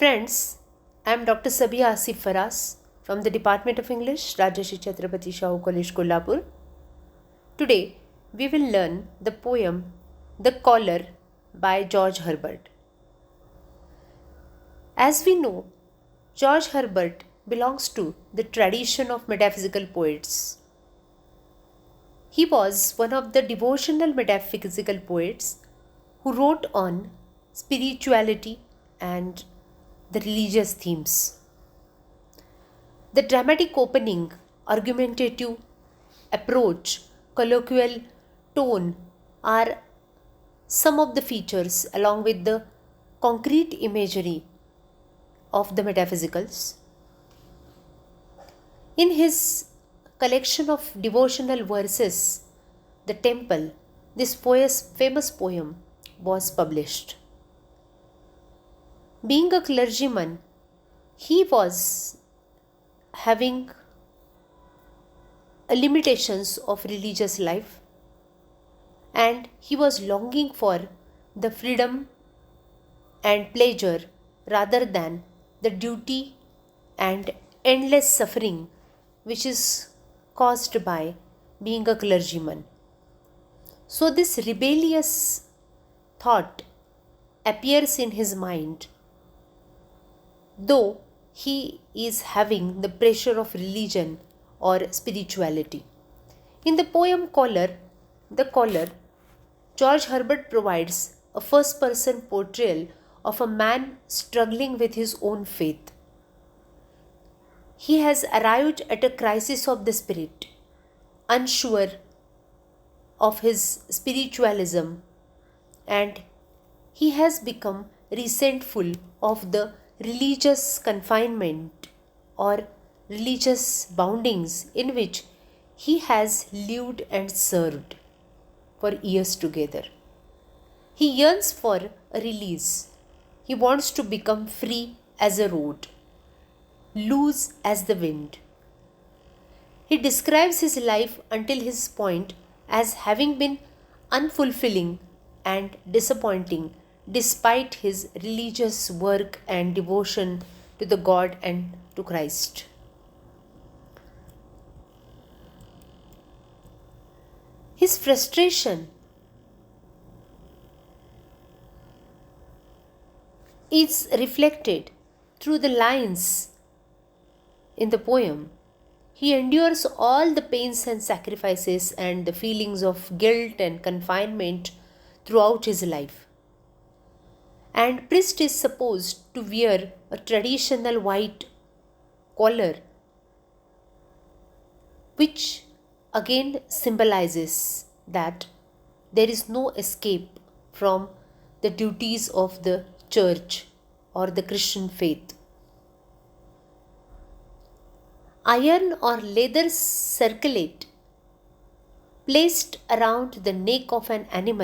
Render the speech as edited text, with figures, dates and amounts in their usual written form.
Friends, I am Dr. Sabiha Faras from the Department of English, Rajarshi Chhatrapati Shahu College, Kolhapur. Today, we will learn the poem The Caller by George Herbert. As we know, George Herbert belongs to the tradition of metaphysical poets. He was one of the devotional metaphysical poets who wrote on spirituality and the religious themes. The dramatic opening, argumentative approach, colloquial tone are some of the features, along with the concrete imagery of the metaphysicals. In his collection of devotional verses, The Temple, this famous poem was published. Being a clergyman, he was having limitations of religious life, and he was longing for the freedom and pleasure rather than the duty and endless suffering which is caused by being a clergyman. So this rebellious thought appears in his mind, though he is having the pressure of religion or spirituality. In the poem The Caller, George Herbert provides a first-person portrayal of a man struggling with his own faith. He has arrived at a crisis of the spirit, unsure of his spiritualism, and he has become resentful of the religious confinement or religious boundings in which he has lived and served for years together. He yearns for a release. He wants to become free as a road, loose as the wind. He describes his life until his point as having been unfulfilling and disappointing despite his religious work and devotion to the God and to Christ. His frustration is reflected through the lines in the poem. He endures all the pains and sacrifices and the feelings of guilt and confinement throughout his life. And priest is supposed to wear a traditional white collar, which again symbolizes that there is no escape from the duties of the church or the Christian faith. Iron or leather circlet placed around the neck of an animal